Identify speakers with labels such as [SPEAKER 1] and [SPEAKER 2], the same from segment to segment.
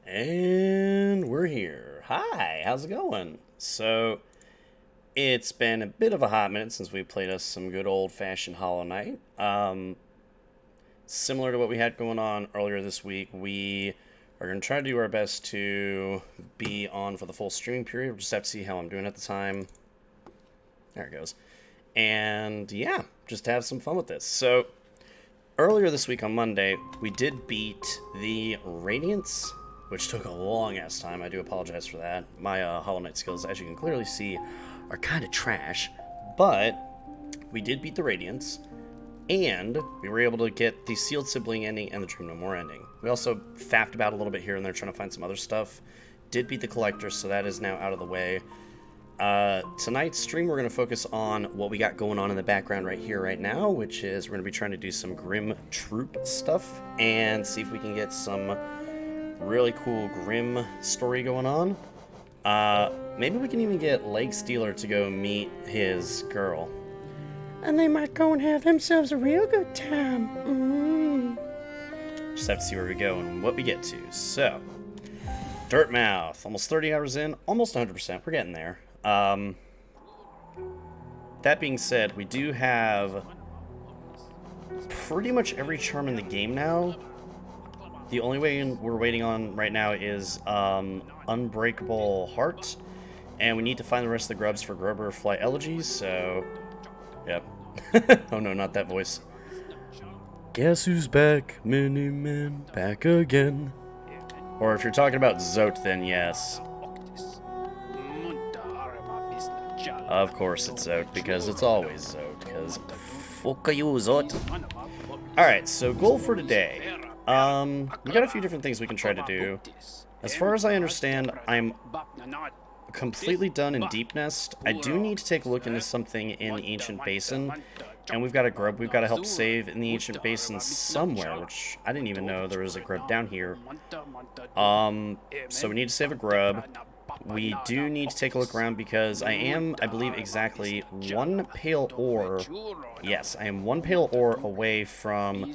[SPEAKER 1] And we're here. Hi, how's it going? So, it's been a bit of a hot minute since we played us some good old-fashioned Hollow Knight. Similar to what we had going on earlier this week, we are going to try to do our best to be on for the full streaming period. We'll just have to see how I'm doing at the time. There it goes. And, yeah, just have some fun with this. So, earlier this week on Monday, we did beat the Radiance, which took a long-ass time. I do apologize for that. My Hollow Knight skills, as you can clearly see, are kind of trash. But we did beat the Radiance, and we were able to get the Sealed Sibling ending and the Dream No More ending. We also faffed about a little bit here and there trying to find some other stuff. Did beat the Collector, so that is now out of the way. Tonight's stream, we're going to focus on what we got going on in the background right here, right now, which is we're going to be trying to do some Grim Troop stuff and see if we can get some really cool Grim story going on. Maybe we can even get Leg Stealer to go meet his girl. And they might go and have themselves a real good time. Just have to see where we go and what we get to. So, Dirtmouth, almost 30 hours in, almost 100%. We're getting there. That being said, we do have pretty much every charm in the game now. The only way we're waiting on right now is Unbreakable Heart, and we need to find the rest of the grubs for Grubber Fly Elegies, so... Yep. Oh no, not that voice. Guess who's back, Mini-Man, back again. Or if you're talking about Zote, then yes. Of course it's Zote, because it's always Zote, because fuck you, Zote. Alright, so goal for today. We got a few different things we can try to do. As far as I understand, I'm completely done in Deep Nest. I do need to take a look into something in the Ancient Basin, and we've got a grub we've got to help save in the Ancient Basin somewhere, which I didn't even know there was a grub down here. So we need to save a grub. We do need to take a look around because I am, I believe, exactly one pale ore. Yes, I am one pale ore away from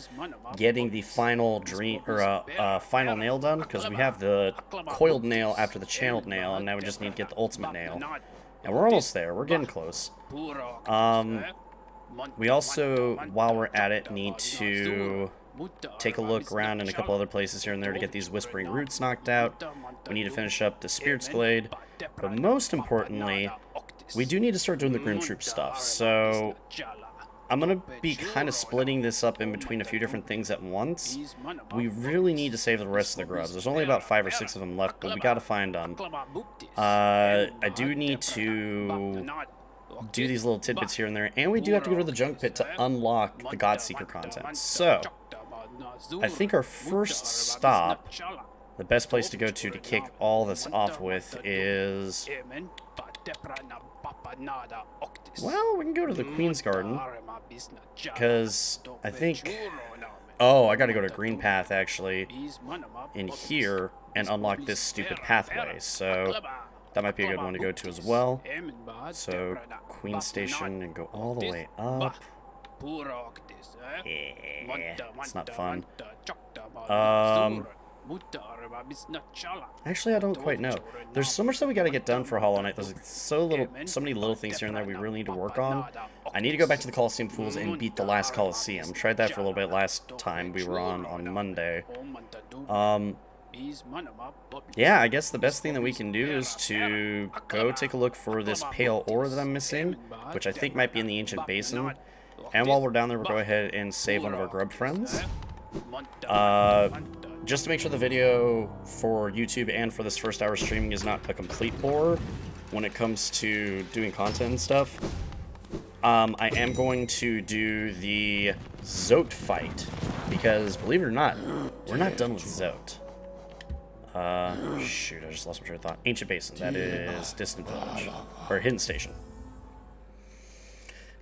[SPEAKER 1] getting the final dream or final nail done, because we have the coiled nail after the channeled nail, and now we just need to get the ultimate nail. And we're almost there. We're getting close. We also, while we're at it, need to take a look around in a couple other places here and there to get these Whispering Roots knocked out. We need to finish up the Spirit's Glade. But most importantly, we do need to start doing the Grim Troop stuff. So I'm going to be kind of splitting this up in between a few different things at once. We really need to save the rest of the grubs. There's only about 5 or 6 of them left, but we got to find them. I do need to do these little tidbits here and there, and we do have to go to the Junk Pit to unlock the Godseeker content. So I think our first stop, the best place to go to kick all this off with is... Well, we can go to the Queen's Garden, because I think... Oh, I gotta go to Green Path, actually, in here, and unlock this stupid pathway, so that might be a good one to go to as well. So, Queen Station, and go all the way up. Yeah, it's not fun. Actually, I don't quite know. There's so much that we gotta get done for Hollow Knight. There's so many little things here and there we really need to work on. I need to go back to the Coliseum Fools and beat the last Coliseum. Tried that for a little bit last time we were on Monday. Yeah, I guess the best thing that we can do is to go take a look for this pale ore that I'm missing, which I think might be in the Ancient Basin. And while we're down there, we'll go ahead and save one of our grub friends. Just to make sure the video for YouTube and for this first hour streaming is not a complete bore when it comes to doing content and stuff, I am going to do the Zote fight, because believe it or not, we're not done with Zote. Shoot, I just lost my train of thought. Ancient Basin, that is Distant Village, or Hidden Station.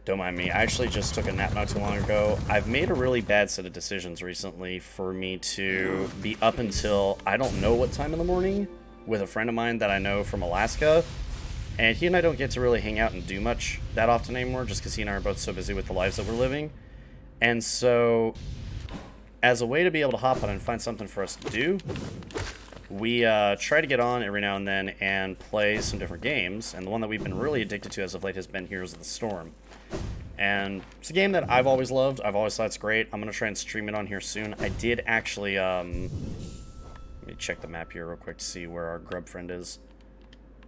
[SPEAKER 1] Don't mind me, I actually just took a nap not too long ago. I've made a really bad set of decisions recently for me to be up until I don't know what time in the morning with a friend of mine that I know from Alaska. And he and I don't get to really hang out and do much that often anymore, just because he and I are both so busy with the lives that we're living. And so, as a way to be able to hop on and find something for us to do, we try to get on every now and then and play some different games, and the one that we've been really addicted to as of late has been Heroes of the Storm. And it's a game that I've always loved. I've always thought it's great. I'm going to try and stream it on here soon. I did actually, let me check the map here real quick to see where our grub friend is.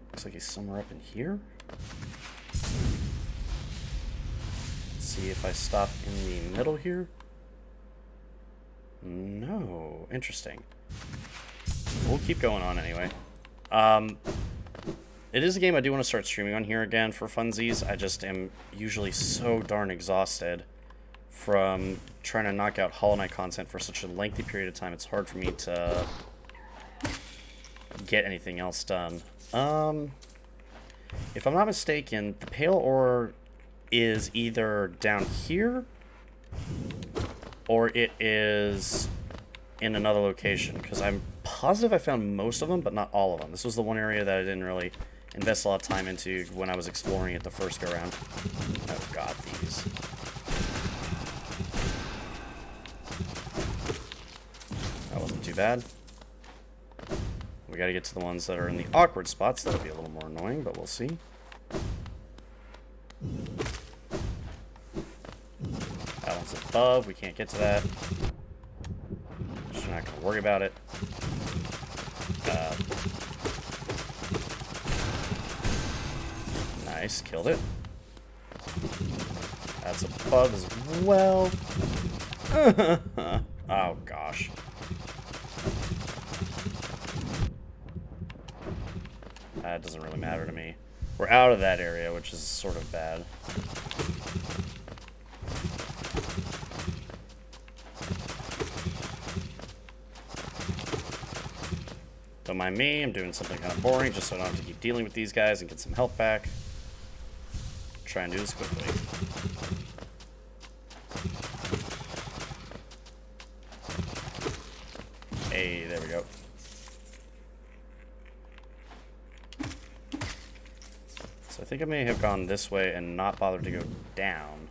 [SPEAKER 1] Looks like he's somewhere up in here. Let's see if I stop in the middle here. No, interesting. We'll keep going on anyway. It is a game I do want to start streaming on here again for funsies. I just am usually so darn exhausted from trying to knock out Hollow Knight content for such a lengthy period of time. It's hard for me to get anything else done. If I'm not mistaken, the Pale Ore is either down here or it is in another location, because I'm positive I found most of them, but not all of them. This was the one area that I didn't really invest a lot of time into when I was exploring it the first go around. Oh god, these. That wasn't too bad. We gotta get to the ones that are in the awkward spots. That'll be a little more annoying, but we'll see. That one's above. We can't get to that. Just not gonna worry about it. Nice, killed it. That's above as well. Oh gosh. That doesn't really matter to me. We're out of that area, which is sort of bad. Don't mind me, I'm doing something kind of boring just so I don't have to keep dealing with these guys and get some health back. Try and do this quickly. Hey, there we go. So I think I may have gone this way and not bothered to go down.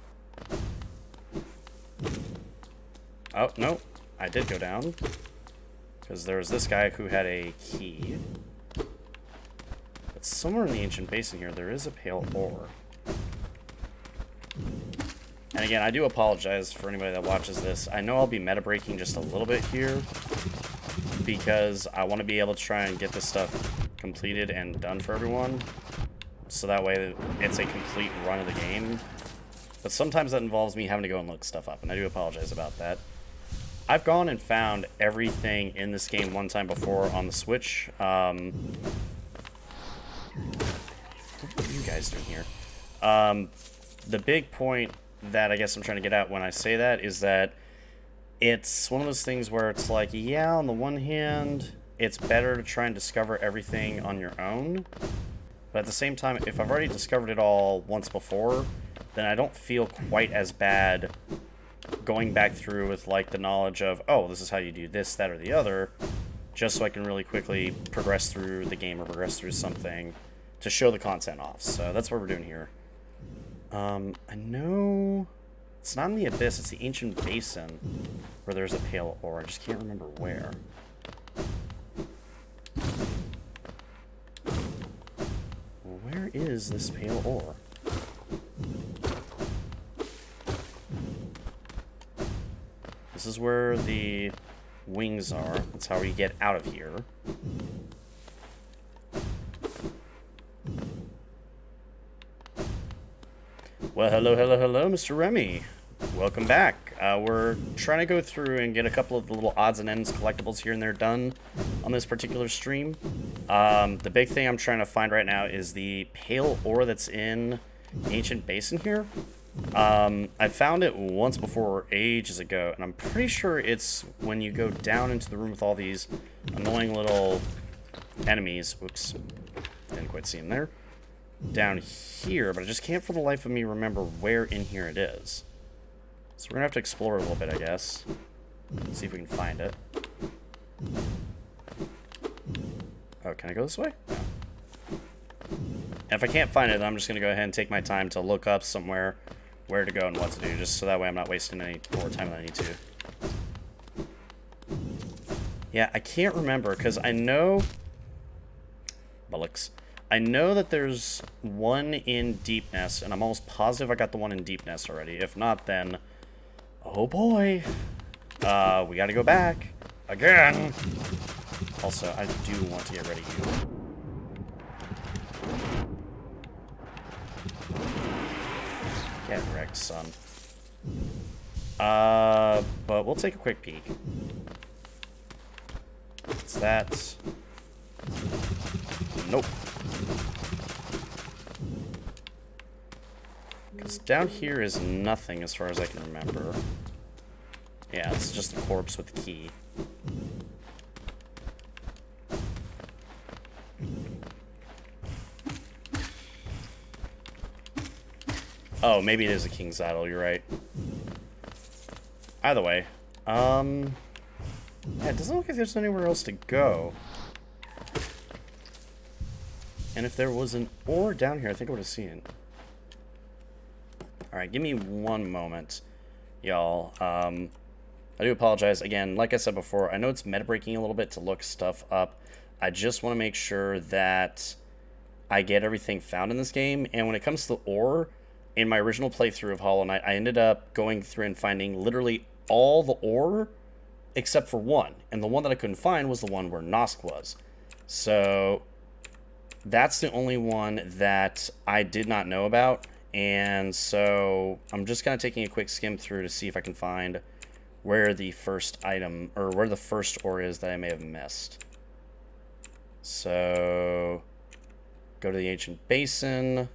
[SPEAKER 1] Oh, no, I did go down. Because there was this guy who had a key. But somewhere in the ancient basin here, there is a Pale Ore. And again, I do apologize for anybody that watches this. I know I'll be meta breaking just a little bit here, because I want to be able to try and get this stuff completed and done for everyone, so that way it's a complete run of the game. But sometimes that involves me having to go and look stuff up, and I do apologize about that. I've gone and found everything in this game one time before on the Switch. What are you guys doing here? The big point that I guess I'm trying to get at when I say that is that it's one of those things where it's like, yeah, on the one hand, it's better to try and discover everything on your own. But at the same time, if I've already discovered it all once before, then I don't feel quite as bad going back through with, like, the knowledge of, oh, this is how you do this, that, or the other, just so I can really quickly progress through the game or progress through something to show the content off. So that's what we're doing here. I know it's not in the Abyss, it's the Ancient Basin where there's a Pale Ore. I just can't remember where. Where is this Pale Ore? This is where the wings are. That's how we get out of here. Well, hello, hello, hello, Mr. Remy. Welcome back. We're trying to go through and get a couple of the little odds and ends collectibles here and there done on this particular stream. The big thing I'm trying to find right now is the Pale Ore that's in Ancient Basin here. I found it once before ages ago, and I'm pretty sure it's when you go down into the room with all these annoying little enemies. Whoops. Didn't quite see him there. Down here, but I just can't for the life of me remember where in here it is. So we're gonna have to explore a little bit, I guess. See if we can find it. Oh, can I go this way? No. And if I can't find it, then I'm just gonna go ahead and take my time to look up somewhere where to go and what to do, just so that way I'm not wasting any more time than I need to. Yeah, I can't remember, because I know... Bullocks. I know that there's one in Deepness, and I'm almost positive I got the one in Deepness already. If not, then... Oh boy! We gotta go back. Again! Also, I do want to get rid of you. Get wrecked, son. But we'll take a quick peek. What's that? Nope. Because down here is nothing as far as I can remember. Yeah, it's just a corpse with the key. Oh, maybe it is a king's idol, you're right. Either way, yeah, it doesn't look like there's anywhere else to go. And if there was an ore down here, I think I would have seen it. Alright, give me one moment, y'all. I do apologize. Again, like I said before, I know it's meta-breaking a little bit to look stuff up. I just want to make sure that I get everything found in this game. And when it comes to the ore, in my original playthrough of Hollow Knight, I ended up going through and finding literally all the ore except for one. And the one that I couldn't find was the one where Nosk was. So that's the only one that I did not know about. And so I'm just kind of taking a quick skim through to see if I can find where the first item, or where the first ore is that I may have missed. So go to the ancient basin.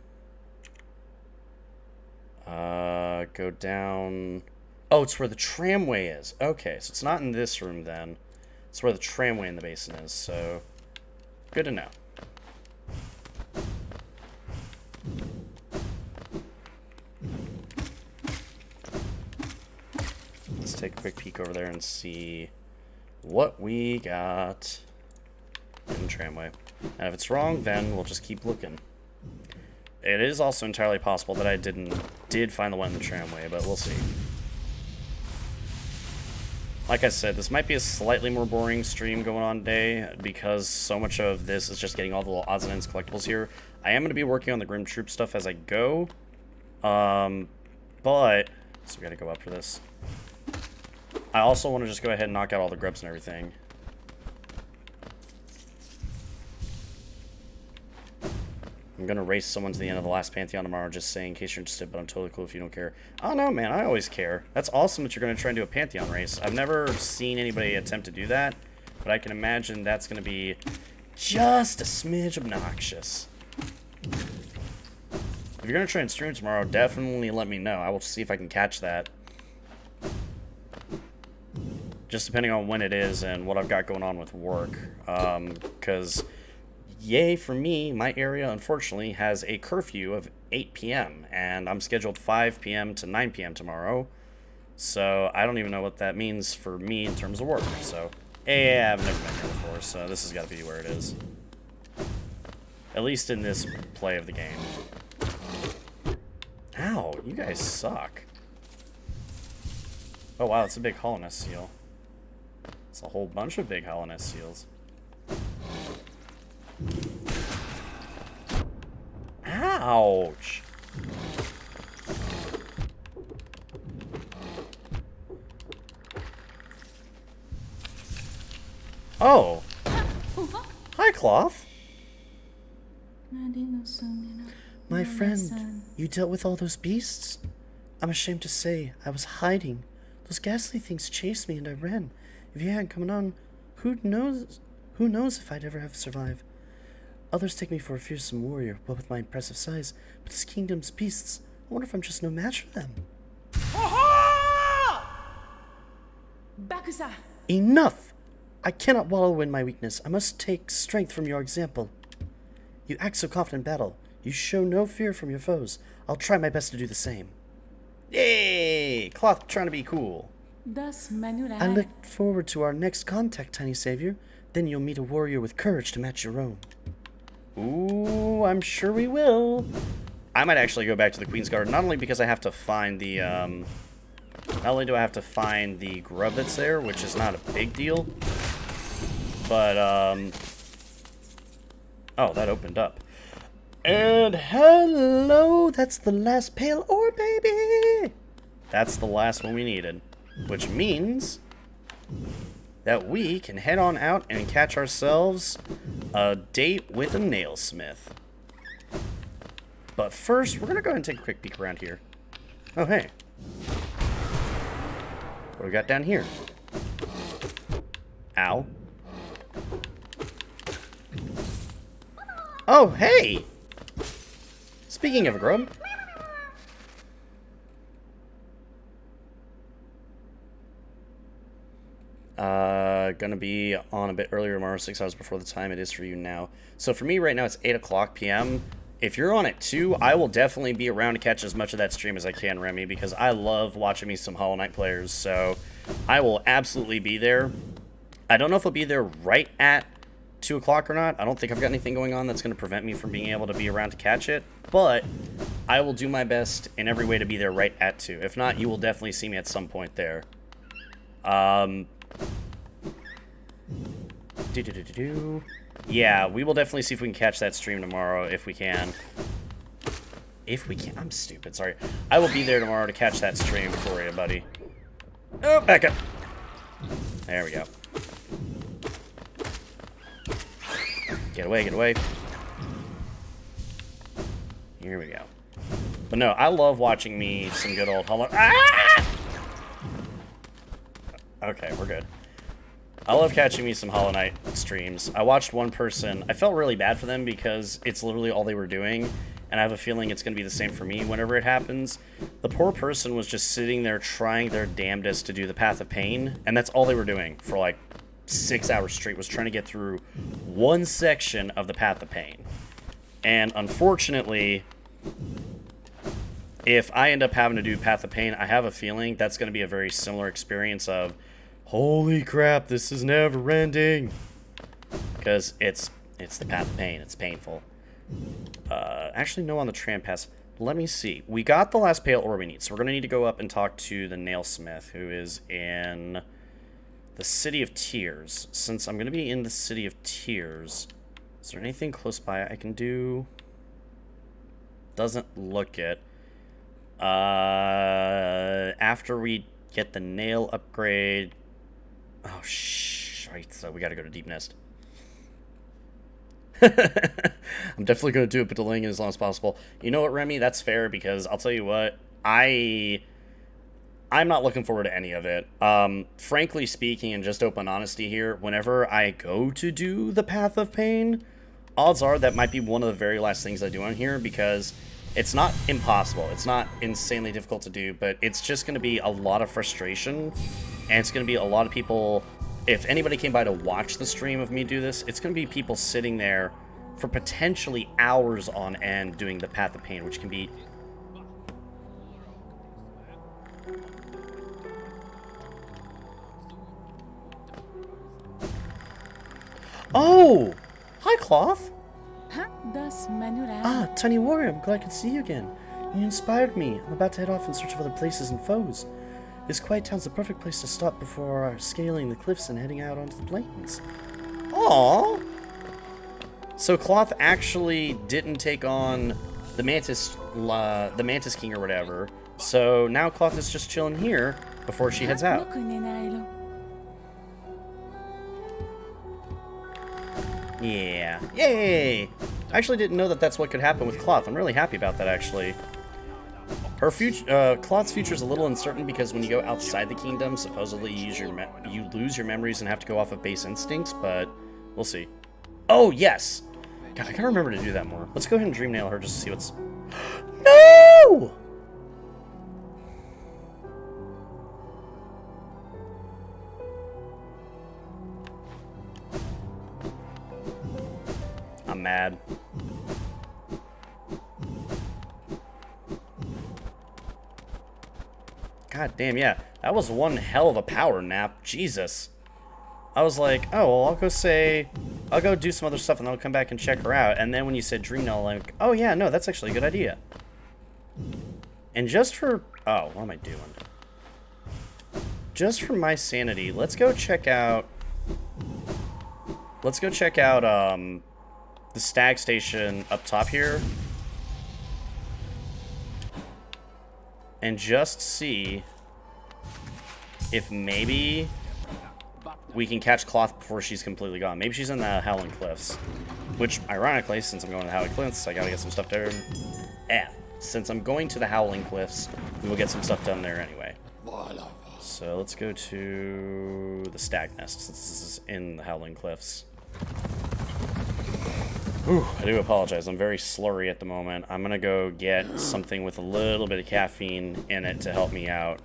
[SPEAKER 1] Go down. Oh, it's where the tramway is. Okay, so it's not in this room then. It's where the tramway in the basin is, so good to know. Let's take a quick peek over there and see what we got in the tramway. And if it's wrong, then we'll just keep looking. It is also entirely possible that I did find the one in the tramway, but we'll see. Like I said, this might be a slightly more boring stream going on today, because so much of this is just getting all the little odds and ends collectibles here. I am going to be working on the Grim Troop stuff as I go, but... So we gotta go up for this. I also want to just go ahead and knock out all the grubs and everything. I'm gonna race someone to the end of the last Pantheon tomorrow, just saying, in case you're interested, but I'm totally cool if you don't care. Oh no, man, I always care. That's awesome that you're gonna try and do a Pantheon race. I've never seen anybody attempt to do that, but I can imagine that's gonna be just a smidge obnoxious. If you're gonna try and stream tomorrow, definitely let me know. I will see if I can catch that. Just depending on when it is and what I've got going on with work. Because... yay for me, my area unfortunately has a curfew of 8 p.m. and I'm scheduled 5 p.m. to 9 p.m. tomorrow. So I don't even know what that means for me in terms of work. So yeah, I've never been here before, so this has got to be where it is. At least in this play of the game. Ow, you guys suck. Oh wow, it's a big Hollowness seal. It's a whole bunch of big Hollowness seals. Ouch! Oh! Hi, Cloth! My friend, you dealt with all those beasts? I'm ashamed to say, I was hiding. Those ghastly things chased me and I ran. If you hadn't come on, who knows if I'd ever have survived. Others take me for a fearsome warrior, what with my impressive size, but this kingdom's beasts, I wonder if I'm just no match for them.
[SPEAKER 2] Bakusa!
[SPEAKER 1] Enough! I cannot wallow in my weakness. I must take strength from your example. You act so confident in battle. You show no fear from your foes. I'll try my best to do the same. Yay! Cloth trying to be cool. I look forward to our next contact, tiny savior. Then you'll meet a warrior with courage to match your own. Ooh, I'm sure we will. I might actually go back to the Queen's Garden, not only because I have to find the, not only do I have to find the grub that's there, which is not a big deal, But, oh, that opened up. And hello, that's the last pale ore, baby! That's the last one we needed. Which means that we can head on out and catch ourselves a date with a nailsmith. But first, we're going to go ahead and take a quick peek around here. Oh, hey. What do we got down here? Ow. Oh, hey! Speaking of a grub. Gonna be on a bit earlier tomorrow, 6 hours before the time it is for you now. So for me right now, it's 8 o'clock p.m. If you're on at 2, I will definitely be around to catch as much of that stream as I can, Remy, because I love watching me some Hollow Knight players, so I will absolutely be there. I don't know if I'll be there right at 2 o'clock or not. I don't think I've got anything going on that's going to prevent me from being able to be around to catch it, but I will do my best in every way to be there right at 2. If not, you will definitely see me at some point there. Yeah, we will definitely see if we can catch that stream tomorrow, if we can. If we can. I'm stupid, sorry. I will be there tomorrow to catch that stream for you, buddy. Oh, back up. There we go. Get away, get away. Here we go. But no, I love watching me some good old Hollow... Ah! Okay, we're good. I love catching me some Hollow Knight streams. I watched one person. I felt really bad for them because it's literally all they were doing, and I have a feeling it's going to be the same for me whenever it happens. The poor person was just sitting there trying their damnedest to do the Path of Pain, and that's all they were doing for like 6 hours straight, was trying to get through one section of the Path of Pain. And unfortunately, if I end up having to do Path of Pain, I have a feeling that's going to be a very similar experience of, holy crap, this is never ending. Because it's the Path of Pain. It's painful. Actually, no on the tram pass. Let me see. We got the last pale ore we need, so we're going to need to go up and talk to the nailsmith, who is in the City of Tears. Since I'm going to be in the City of Tears, is there anything close by I can do? Doesn't look it. After we get the nail upgrade... Oh, right, so we gotta go to Deep Nest. I'm definitely gonna do it, but delaying it as long as possible. You know what, Remy? That's fair, because I'll tell you what, I'm not looking forward to any of it. Frankly speaking, and just open honesty here, whenever I go to do the Path of Pain, odds are that might be one of the very last things I do on here, because it's not impossible. It's not insanely difficult to do, but it's just gonna be a lot of frustration. And it's going to be a lot of people, if anybody came by to watch the stream of me do this, it's going to be people sitting there for potentially hours on end doing the Path of Pain, which can be... Oh! Hi, Cloth! Ah, Tiny Warrior, I'm glad I could see you again. You inspired me. I'm about to head off in search of other places and foes. This quiet town's the perfect place to stop before scaling the cliffs and heading out onto the plains. Aww! So Cloth actually didn't take on the Mantis King or whatever. So now Cloth is just chilling here before she heads out. Yeah. Yay! I actually didn't know that that's what could happen with Cloth. I'm really happy about that, actually. Her future, Cloth's future is a little uncertain because when you go outside the kingdom, supposedly you lose your memories and have to go off of base instincts, but we'll see. Oh, yes! God, I gotta remember to do that more. Let's go ahead and dream nail her just to see what's... No! I'm mad. God damn, yeah. That was one hell of a power nap. Jesus. I was like, oh, well, I'll go do some other stuff and then I'll come back and check her out. And then when you said dream nail, I'm like, oh yeah, no, that's actually a good idea. And just for... Oh, what am I doing? Just for my sanity, let's go check out... let's go check out the stag station up top here. And just see if maybe we can catch Cloth before she's completely gone. Maybe she's in the Howling Cliffs. Which, ironically, since I'm going to the Howling Cliffs, I gotta get some stuff there. Yeah, since I'm going to the Howling Cliffs, we will get some stuff done there anyway. So let's go to the Stag Nest, since this is in the Howling Cliffs. Whew, I do apologize. I'm very slurry at the moment. I'm gonna go get something with a little bit of caffeine in it to help me out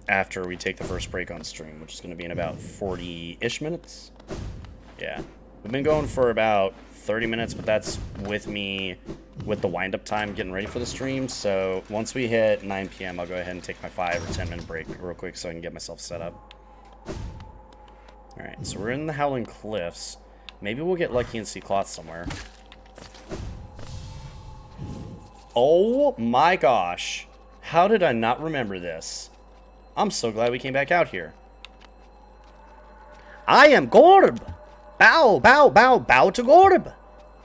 [SPEAKER 1] after we take the first break on stream, which is gonna be in about 40-ish minutes. Yeah, we've been going for about 30 minutes, but that's with me with the wind-up time getting ready for the stream. So once we hit 9 p.m., I'll go ahead and take my 5 or 10 minute break real quick so I can get myself set up. All right, so we're in the Howling Cliffs. Maybe we'll get lucky and see Cloth somewhere. Oh my gosh. How did I not remember this? I'm so glad we came back out here. I am Gorb. Bow, bow, bow, bow to Gorb.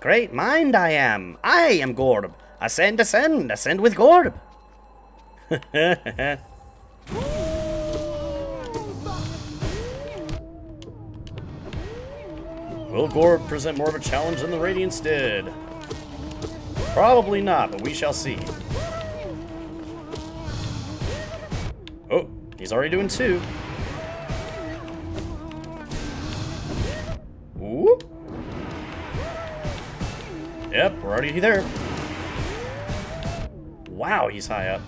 [SPEAKER 1] Great mind I am. I am Gorb. Ascend, ascend, ascend with Gorb. Will Gorb present more of a challenge than the Radiance did? Probably not, but we shall see. Oh, he's already doing 2. Whoop. Yep, we're already there. Wow, he's high up.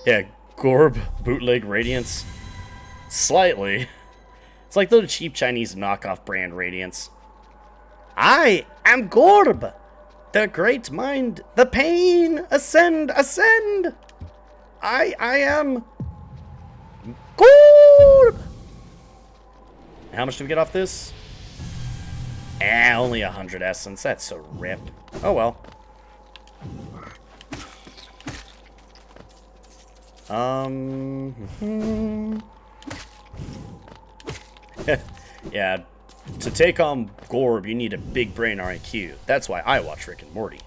[SPEAKER 1] Yeah, Gorb, bootleg Radiance. Slightly. It's like the cheap Chinese knockoff brand Radiance. I am Gorb, the great mind, the pain, ascend, ascend. I am Gorb. How much do we get off this? Only 100 essence. That's so rip. Oh well. Yeah, to take on Gorb, you need a big brain IQ. That's why I watch Rick and Morty.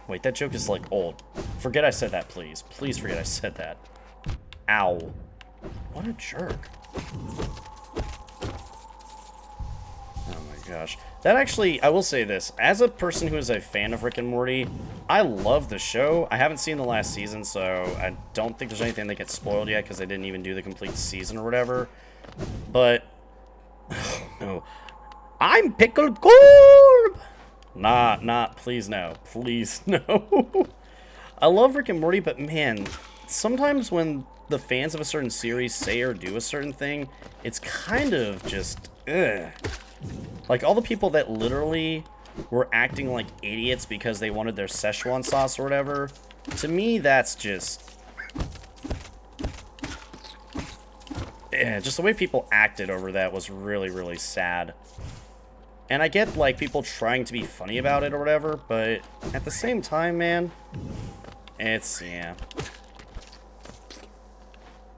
[SPEAKER 1] Wait, that joke is, like, old. Forget I said that, please. Please forget I said that. Ow. What a jerk. Oh my gosh. That actually, I will say this. As a person who is a fan of Rick and Morty, I love the show. I haven't seen the last season, so I don't think there's anything that gets spoiled yet because they didn't even do the complete season or whatever. But, oh no. I'm Pickled Gorb! Nah, please no. Please no. I love Rick and Morty, but man, sometimes when the fans of a certain series say or do a certain thing, it's kind of just, ugh. Like, all the people that literally were acting like idiots because they wanted their Szechuan sauce or whatever, to me, that's just... yeah, just the way people acted over that was really, really sad. And I get, like, people trying to be funny about it or whatever, but at the same time, man, it's, yeah.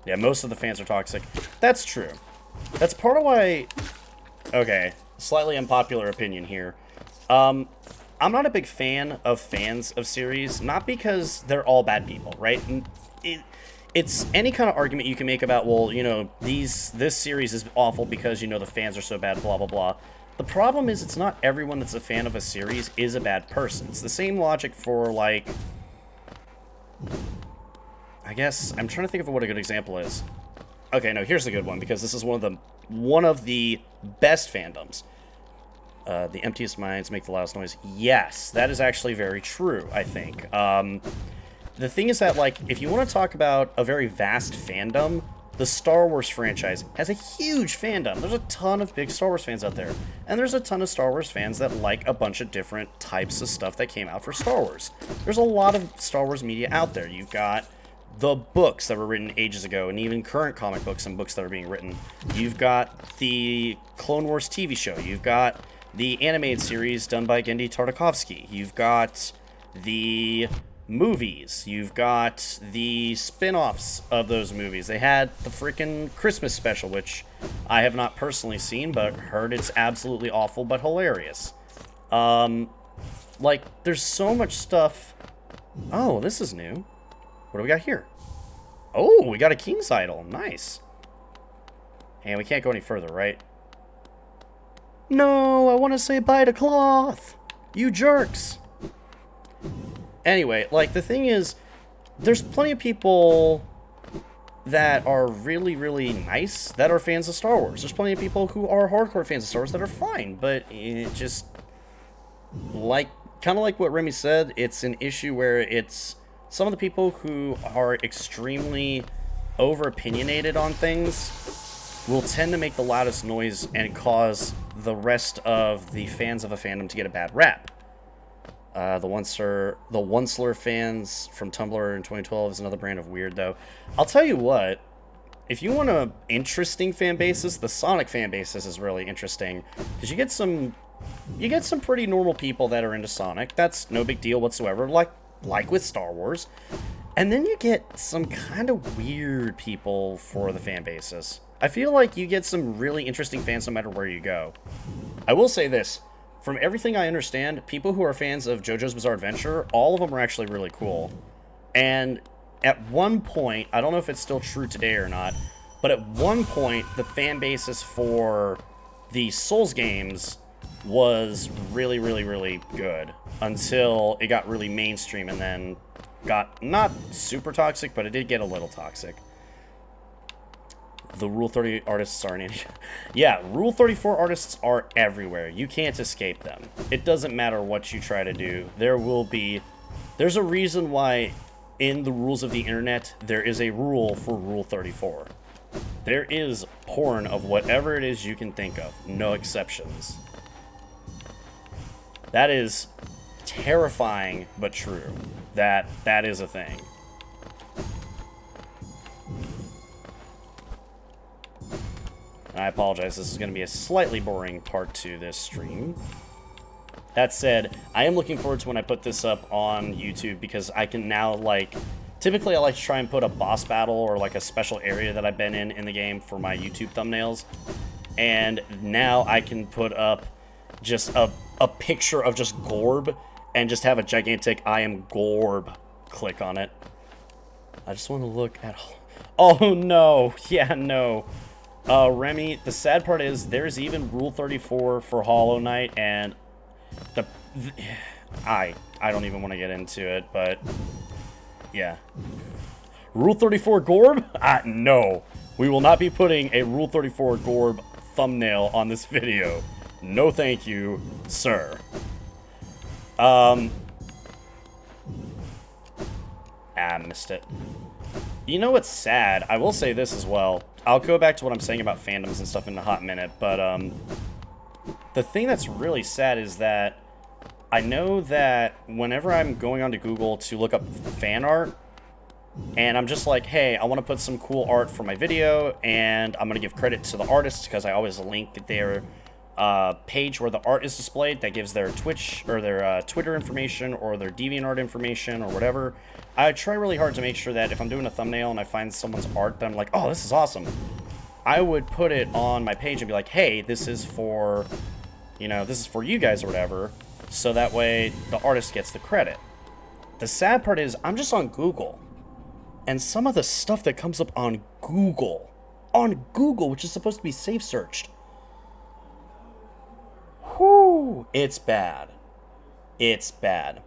[SPEAKER 1] Yeah, most of the fans are toxic. That's true. That's part of why... okay, slightly unpopular opinion here. I'm not a big fan of fans of series, not because they're all bad people, right? It's any kind of argument you can make about, well, you know, this series is awful because, you know, the fans are so bad, blah, blah, blah. The problem is it's not everyone that's a fan of a series is a bad person. It's the same logic for, like... I guess, I'm trying to think of what a good example is. Okay, no, here's a good one, because this is one of the best fandoms. The emptiest minds make the loudest noise. Yes, that is actually very true, I think. The thing is that, like, if you want to talk about a very vast fandom, the Star Wars franchise has a huge fandom. There's a ton of big Star Wars fans out there. And there's a ton of Star Wars fans that like a bunch of different types of stuff that came out for Star Wars. There's a lot of Star Wars media out there. You've got the books that were written ages ago, and even current comic books and books that are being written. You've got the Clone Wars TV show. You've got the animated series done by Genndy Tartakovsky. You've got the movies. You've got the spin-offs of those movies. They had the freaking Christmas special, which I have not personally seen, but heard it's absolutely awful but hilarious. Like, there's so much stuff. Oh, this is new. What do we got here? Oh, we got a king's idol. Nice. And we can't go any further, right? No, I want to say bye to cloth. You jerks. Anyway, like, the thing is, there's plenty of people that are really, really nice that are fans of Star Wars. There's plenty of people who are hardcore fans of Star Wars that are fine, but it just, like, kind of like what Remy said, it's an issue where it's some of the people who are extremely over-opinionated on things will tend to make the loudest noise and cause the rest of the fans of a fandom to get a bad rap. The Onceler fans from Tumblr in 2012 is another brand of weird, though. I'll tell you what, if you want an interesting fan basis, the Sonic fan basis is really interesting, because you get some pretty normal people that are into Sonic. That's no big deal whatsoever, like with Star Wars. And then you get some kind of weird people for the fan basis. I feel like you get some really interesting fans no matter where you go. I will say this. From everything I understand, people who are fans of JoJo's Bizarre Adventure, all of them are actually really cool. And at one point, I don't know if it's still true today or not, but at one point, the fan basis for the Souls games was really, really, really good. Until it got really mainstream and then got not super toxic, but it did get a little toxic. The Rule 30 artists are an idiot. Yeah, Rule 34 artists are everywhere. You can't escape them. It doesn't matter what you try to do. There's a reason why in the rules of the internet, there is a rule for Rule 34. There is porn of whatever it is you can think of. No exceptions. That is terrifying, but true. That is a thing. I apologize, this is going to be a slightly boring part to this stream. That said, I am looking forward to when I put this up on YouTube, because I can now, like, typically I like to try and put a boss battle or like a special area that I've been in the game for my YouTube thumbnails. And now I can put up just a picture of just Gorb and just have a gigantic I am Gorb click on it. I just want to look at... Oh no, yeah, no. Remy, the sad part is there's even Rule 34 for Hollow Knight, and I don't even want to get into it, but yeah. Rule 34 Gorb? No. We will not be putting a Rule 34 Gorb thumbnail on this video. No thank you, sir. Missed it. You know what's sad? I will say this as well. I'll go back to what I'm saying about fandoms and stuff in a hot minute, but the thing that's really sad is that I know that whenever I'm going onto Google to look up fan art, and I'm just like, hey, I want to put some cool art for my video, and I'm going to give credit to the artist because I always link their page where the art is displayed that gives their Twitch or their Twitter information or their DeviantArt information or whatever. I try really hard to make sure that if I'm doing a thumbnail and I find someone's art that I'm like, oh, this is awesome, I would put it on my page and be like, hey, this is for, this is for you guys or whatever, so that way the artist gets the credit. The sad part is I'm just on Google, and some of the stuff that comes up on Google, which is supposed to be safe searched, whoo, it's bad. It's bad.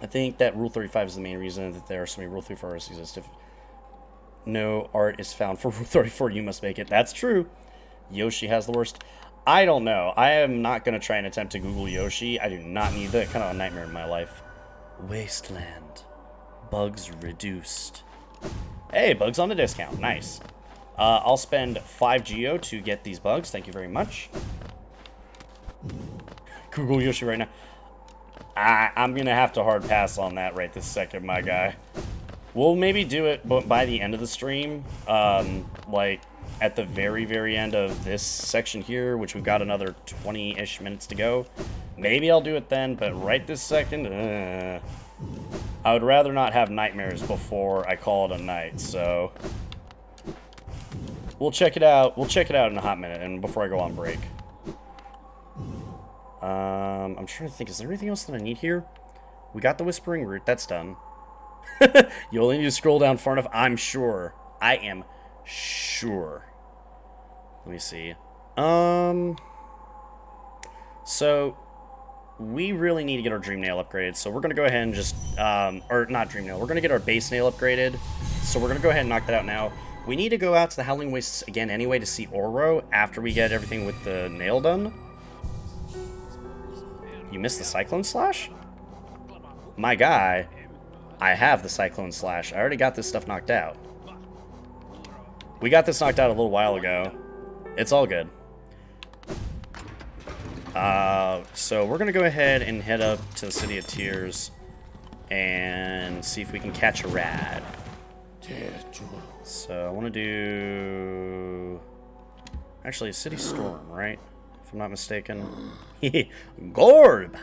[SPEAKER 1] I think that Rule 35 is the main reason that there are so many Rule 34 artists exist. If no art is found for Rule 34, you must make it. That's true. Yoshi has the worst. I don't know. I am not going to try and attempt to Google Yoshi. I do not need that kind of a nightmare in my life. Wasteland. Bugs reduced. Hey, bugs on a discount. Nice. I'll spend 5 Geo to get these bugs. Thank you very much. Google Yoshi right now. I'm going to have to hard pass on that right this second, my guy. We'll maybe do it by the end of the stream. Like, at the very, very end of this section here, which we've got another 20-ish minutes to go. Maybe I'll do it then, but right this second, I would rather not have nightmares before I call it a night, so... We'll check it out. We'll check it out in a hot minute, and before I go on break. I'm trying to think, is there anything else that I need here? We got the Whispering Root, that's done. You only need to scroll down far enough, I'm sure. I am sure. Let me see. So, we really need to get our Dream Nail upgraded, so we're going to go ahead and just, or not Dream Nail, we're going to get our Base Nail upgraded, so we're going to go ahead and knock that out now. We need to go out to the Howling Wastes again anyway to see Oro after we get everything with the nail done. You missed the Cyclone Slash? My guy, I have the Cyclone Slash. I already got this stuff knocked out. We got this knocked out a little while ago. It's all good. So we're going to go ahead and head up to the City of Tears and see if we can catch a rad. So I want to do... Actually, City Storm, right? If I'm not mistaken. Gorb!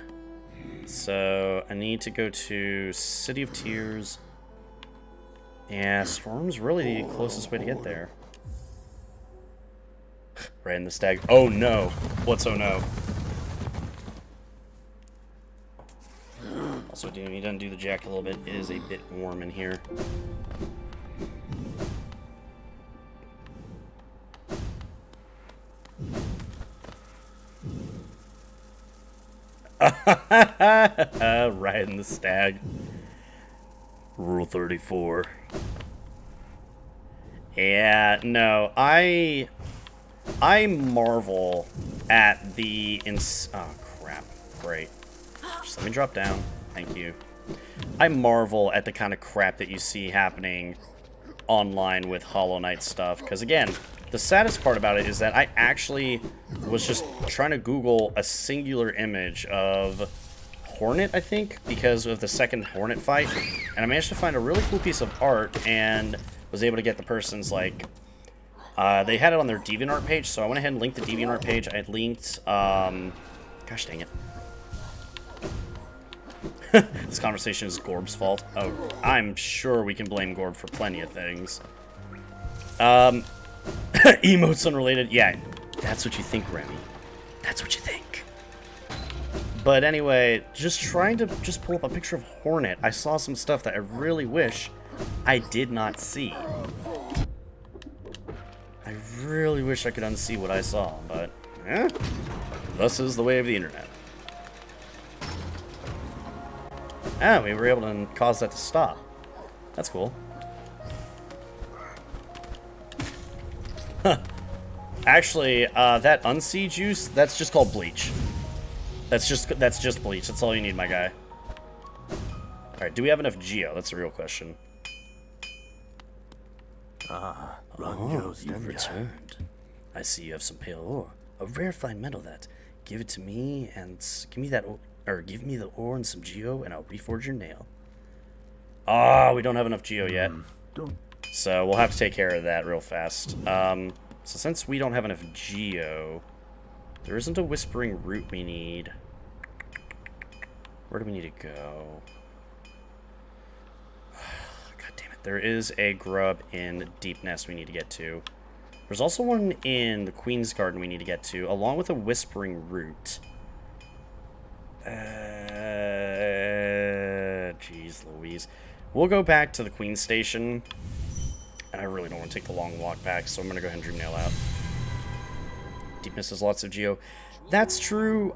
[SPEAKER 1] So I need to go to City of Tears. Yeah, Storm's really the closest way to get there. Right in the stag. Oh no! What's oh no? Also, do need to undo the jack a little bit. It is a bit warm in here. Right in the stag. Rule 34. Yeah, no, I marvel at the oh crap, great. Just let me drop down. Thank you. I marvel at the kind of crap that you see happening online with Hollow Knight stuff, because again, the saddest part about it is that I actually was just trying to Google a singular image of Hornet, I think, because of the second Hornet fight, and I managed to find a really cool piece of art and was able to get the person's, like, they had it on their DeviantArt page, so I went ahead and linked the DeviantArt page. I had linked, gosh dang it. This conversation is Gorb's fault. Oh, I'm sure we can blame Gorb for plenty of things. Emotes unrelated. Yeah, that's what you think, Remy. That's what you think. But anyway, just trying to just pull up a picture of Hornet, I saw some stuff that I really wish I did not see. I really wish I could unsee what I saw, but thus is the way of the internet. Ah, we were able to cause that to stop. That's cool. Actually, that unsee juice, that's just called bleach. That's just bleach. That's all you need, my guy. Alright, do we have enough Geo? That's the real question. You've returned. I see you have some pale ore. A rare fine metal that. Give it to me and give me that, or give me the ore and some Geo and I'll reforge your nail. Ah, we don't have enough Geo yet. So we'll have to take care of that real fast. So since we don't have enough Geo, there isn't a Whispering Root we need. Where do we need to go? God damn it. There is a grub in Deep Nest we need to get to. There's also one in the Queen's Garden we need to get to, along with a Whispering Root. Jeez Louise. We'll go back to the Queen's Station. And I really don't want to take the long walk back, so I'm going to go ahead and Dream Nail out. Deepness has lots of Geo. That's true.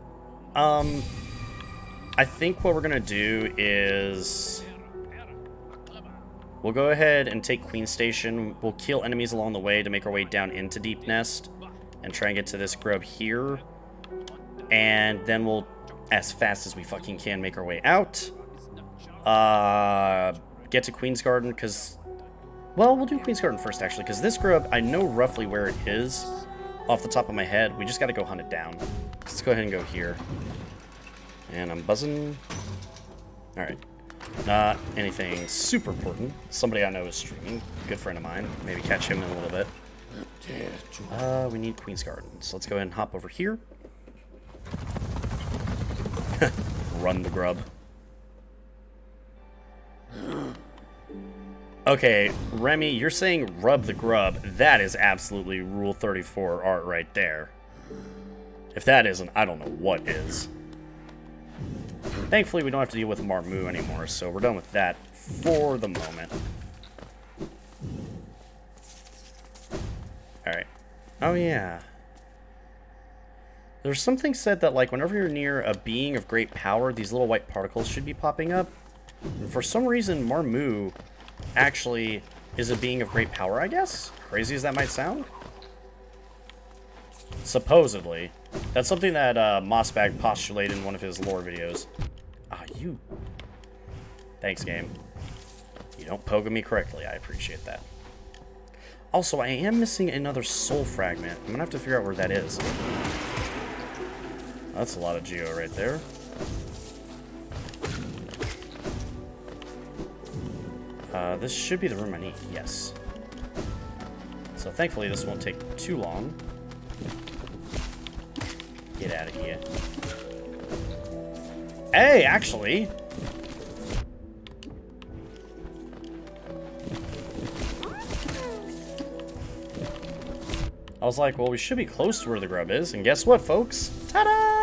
[SPEAKER 1] I think what we're going to do is... we'll go ahead and take Queen Station. We'll kill enemies along the way to make our way down into Deep Nest. And try and get to this grub here. And then we'll, as fast as we fucking can, make our way out. Get to Queen's Garden, because... well, we'll do Queen's Garden first, actually, because this grub, I know roughly where it is off the top of my head. We just got to go hunt it down. Let's go ahead and go here. And I'm buzzing. Alright. Not anything super important. Somebody I know is streaming. Good friend of mine. Maybe catch him in a little bit. We need Queen's Garden. So let's go ahead and hop over here. Run the grub. Okay, Remy, you're saying rub the grub. That is absolutely Rule 34 art right there. If that isn't, I don't know what is. Thankfully, we don't have to deal with Marmu anymore, so we're done with that for the moment. Alright. Oh, yeah. There's something said that, like, whenever you're near a being of great power, these little white particles should be popping up. And for some reason, Marmu actually is a being of great power, I guess? Crazy as that might sound? Supposedly. That's something that Mossbag postulated in one of his lore videos. Ah, you... Thanks, game. You don't poke at me correctly. I appreciate that. Also, I am missing another soul fragment. I'm gonna have to figure out where that is. That's a lot of geo right there. This should be the room I need. Yes. So thankfully this won't take too long. Get out of here. Hey, actually... I was like, well, we should be close to where the grub is. And guess what, folks? Ta-da!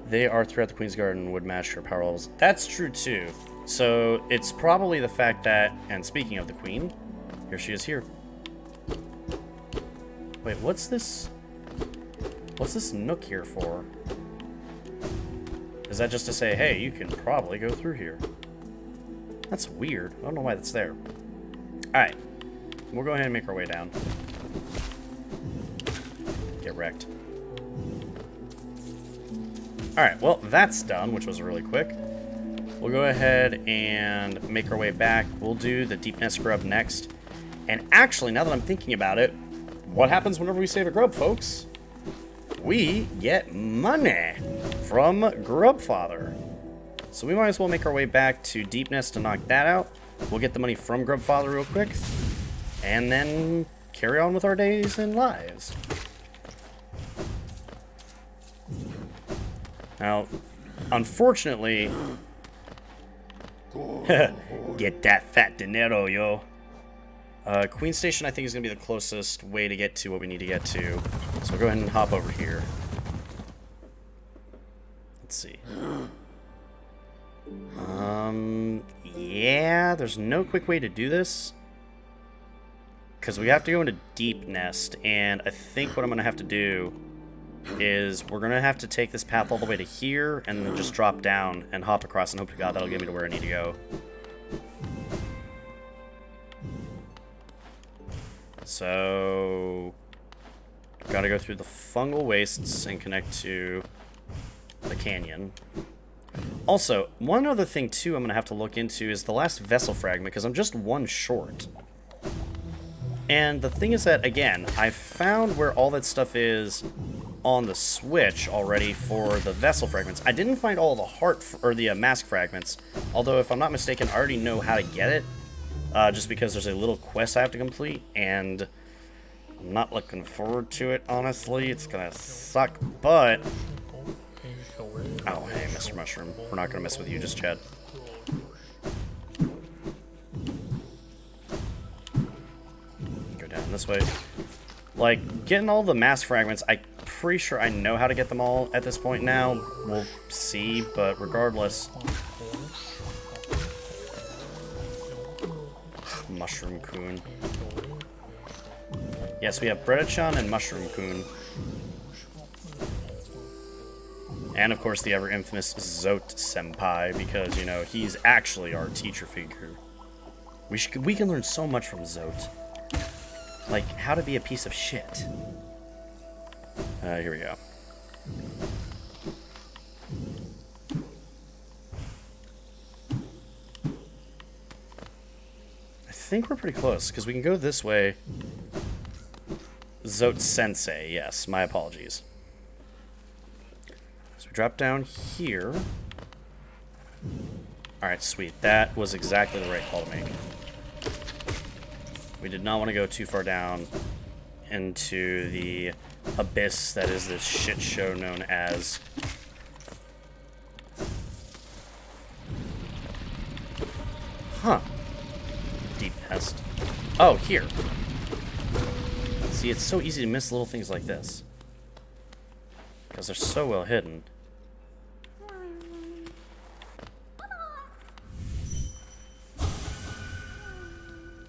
[SPEAKER 1] They are throughout the Queen's Garden would match her power levels. That's true, too. So, it's probably the fact that... And speaking of the Queen, here she is here. Wait, what's this? What's this nook here for? Is that just to say, hey, you can probably go through here? That's weird. I don't know why that's there. Alright. We'll go ahead and make our way down. Get wrecked. Alright, well, that's done, which was really quick. We'll go ahead and make our way back. We'll do the deep nest grub next. And actually, now that I'm thinking about it, what happens whenever we save a grub, folks? We get money from Grubfather. So we might as well make our way back to Deep Nest to knock that out. We'll get the money from Grubfather real quick. And then carry on with our days and lives. Now, unfortunately... Get that fat dinero, yo. Queen Station, I think, is going to be the closest way to get to what we need to get to. So we'll go ahead and hop over here. Let's see. Yeah, there's no quick way to do this. Because we have to go into Deep Nest, and I think what I'm going to have to do is we're going to have to take this path all the way to here, and then just drop down and hop across, and hope to God that'll get me to where I need to go. So, gotta go through the fungal wastes and connect to the canyon. Also, one other thing too I'm gonna have to look into is the last vessel fragment, because I'm just one short. And the thing is that, again, I found where all that stuff is on the Switch already for the vessel fragments. I didn't find all the heart, or the mask fragments, although if I'm not mistaken, I already know how to get it. Just because there's a little quest I have to complete, and I'm not looking forward to it, honestly. It's gonna suck, but... Oh, hey, Mr. Mushroom. We're not gonna mess with you just yet. Go down this way. Like, getting all the mass fragments, I'm pretty sure I know how to get them all at this point now. We'll see, but regardless... Mushroom Coon. Yes, we have Bredachan and Mushroom Coon. And of course the ever infamous Zote Senpai, because, you know, he's actually our teacher figure. We can learn so much from Zote. Like, how to be a piece of shit. Here we go. I think we're pretty close, because we can go this way. Zote Sensei, yes, my apologies. So we drop down here. Alright, sweet. That was exactly the right call to make. We did not want to go too far down into the abyss that is this shit show known as Huh. Deep nest. Oh, here. See, it's so easy to miss little things like this. Because they're so well hidden.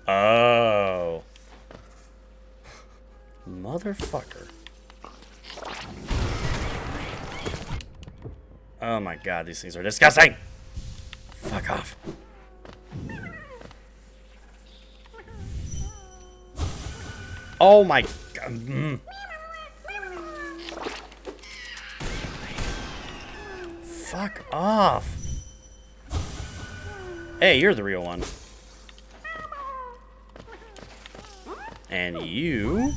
[SPEAKER 1] Oh. Motherfucker. Oh my god, these things are disgusting! Fuck off. Oh my god. Fuck off. Hey, you're the real one. And you...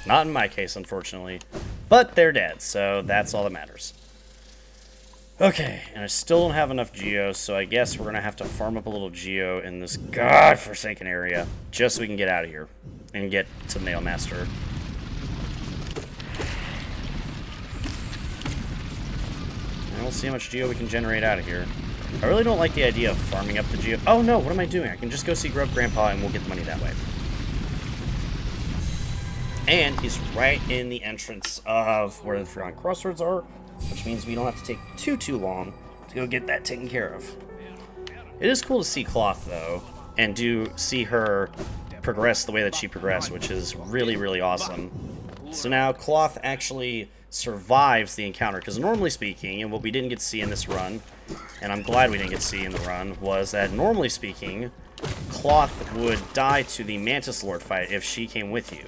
[SPEAKER 1] Not in my case, unfortunately. But they're dead, so that's all that matters. Okay, and I still don't have enough geo, so I guess we're going to have to farm up a little geo in this godforsaken area, just so we can get out of here and get to Nail Master. And we'll see how much geo we can generate out of here. I really don't like the idea of farming up the geo. Oh no, what am I doing? I can just go see Grub Grandpa and we'll get the money that way. And he's right in the entrance of where the Forgotten Crossroads are, which means we don't have to take too long to go get that taken care of. It is cool to see Cloth, though, and see her progress the way that she progressed, which is really, really awesome. So now Cloth actually survives the encounter, because normally speaking, and what we didn't get to see in this run, and I'm glad we didn't get to see in the run, was that normally speaking, Cloth would die to the Mantis Lord fight if she came with you.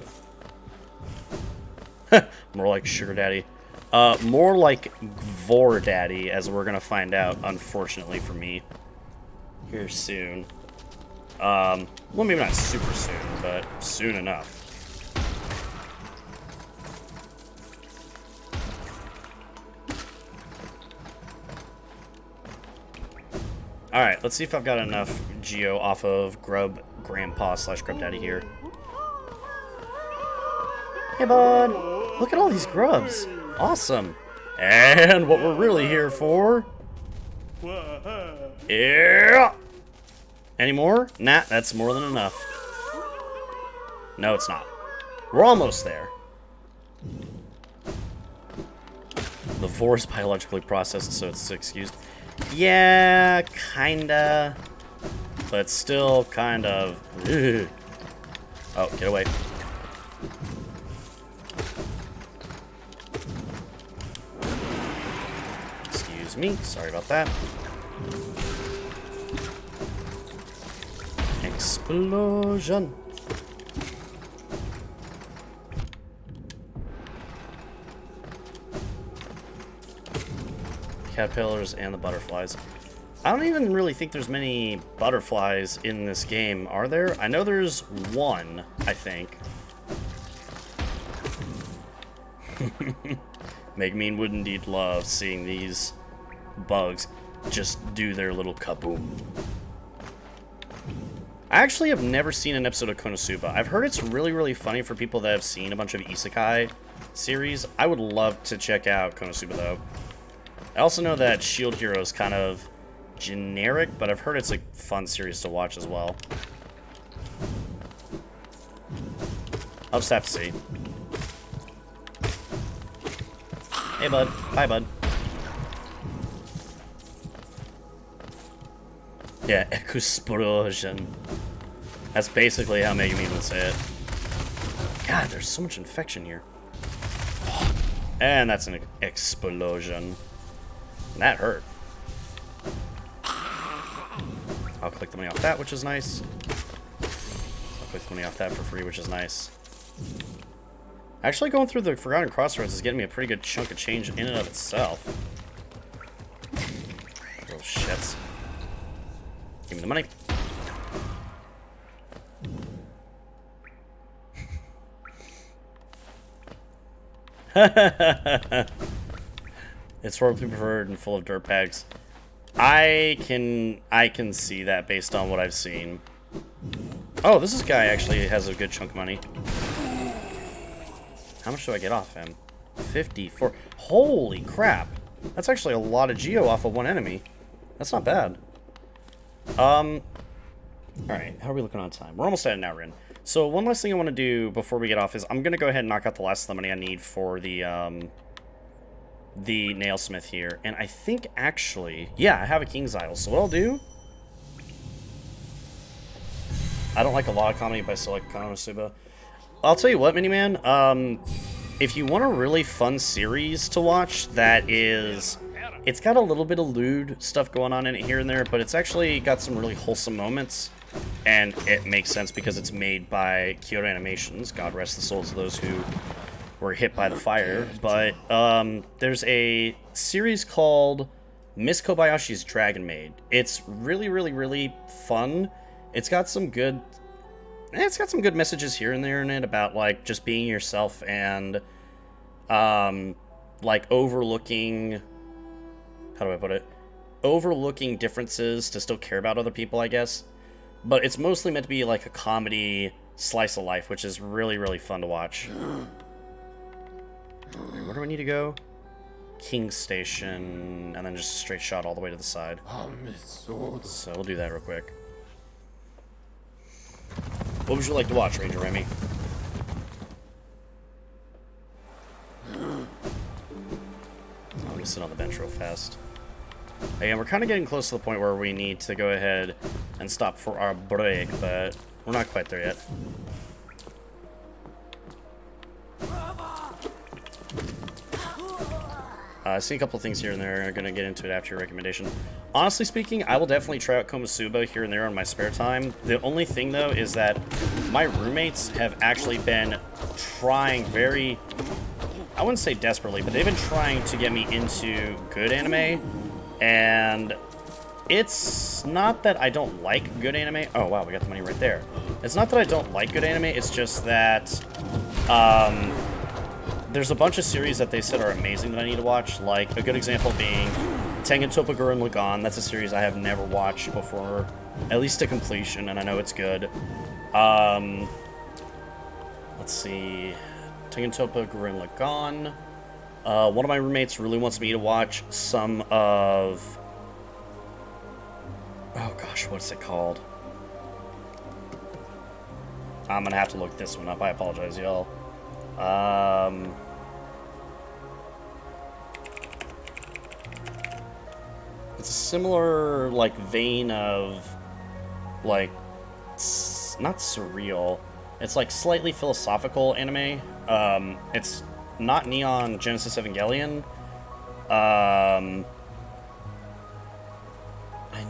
[SPEAKER 1] More like Sugar Daddy. More like Vor Daddy, as we're gonna find out, unfortunately for me. Here soon. Well, maybe not super soon, but soon enough. Alright, let's see if I've got enough geo off of Grub Grandpa / Grub Daddy here. Hey, bud! Look at all these grubs! Awesome! And what we're really here for... Yeah! Any more? Nah, that's more than enough. No, it's not. We're almost there. The Vor is biologically processed, so it's excused. Yeah, kinda. But still kind of... Ugh. Oh, get away. Excuse me, sorry about that. Explosion. Caterpillars and the butterflies. I don't even really think there's many butterflies in this game, are there? I know there's one, I think. Megumin would indeed love seeing these bugs just do their little kaboom. I actually have never seen an episode of Konosuba. I've heard it's really, really funny for people that have seen a bunch of isekai series. I would love to check out Konosuba, though. I also know that Shield Hero is kind of generic, but I've heard it's a fun series to watch as well. I'll just have to see. Hey, bud. Hi, bud. Yeah, explosion. That's basically how Megumin would say it. God, there's so much infection here. And that's an explosion. And that hurt. I'll click the money off that, which is nice. I'll click the money off that for free, which is nice. Actually, going through the Forgotten Crossroads is getting me a pretty good chunk of change in and of itself. Little shits. Give me the money. It's horribly preferred and full of dirt bags. I can see that based on what I've seen. Oh, this guy actually has a good chunk of money. How much do I get off him? 54. Holy crap. That's actually a lot of geo off of one enemy. That's not bad. Alright, how are we looking on time? We're almost at an hour in. So one last thing I want to do before we get off is I'm going to go ahead and knock out the last money I need for the nailsmith here. And I think actually, yeah, I have a King's Idol. So what I'll do... I don't like a lot of comedy, but I still like Konosuba. I'll tell you what, Miniman, if you want a really fun series to watch that is... It's got a little bit of lewd stuff going on in it here and there, but it's actually got some really wholesome moments. And it makes sense because it's made by Kyoto Animations. God rest the souls of those who were hit by the fire. But there's a series called Miss Kobayashi's Dragon Maid. It's really, really, really fun. It's got some good... It's got some good messages here and there in it about, like, just being yourself and, like, overlooking... How do I put it? Overlooking differences to still care about other people, I guess. But it's mostly meant to be like a comedy slice of life, which is really, really fun to watch. Okay, where do I need to go? King's Station, and then just a straight shot all the way to the side. So we'll do that real quick. What would you like to watch, Ranger Remy? Let me sit on the bench real fast. Again, we're kind of getting close to the point where we need to go ahead and stop for our break, but we're not quite there yet. I see a couple of things here and there. I'm going to get into it after your recommendation. Honestly speaking, I will definitely try out Konosuba here and there on my spare time. The only thing, though, is that my roommates have actually been trying very... I wouldn't say desperately, but they've been trying to get me into good anime. And it's not that I don't like good anime. Oh, wow, we got the money right there. It's not that I don't like good anime. It's just that there's a bunch of series that they said are amazing that I need to watch. Like, a good example being Tengen Toppa Gurren Lagann. That's a series I have never watched before, at least to completion, and I know it's good. Let's see. Tengen Toppa Gurren Lagann. One of my roommates really wants me to watch some of... Oh gosh, what's it called? I'm gonna have to look this one up. I apologize, y'all. It's a similar, like, vein of, like, not surreal. It's, like, slightly philosophical anime. It's not Neon Genesis Evangelion. I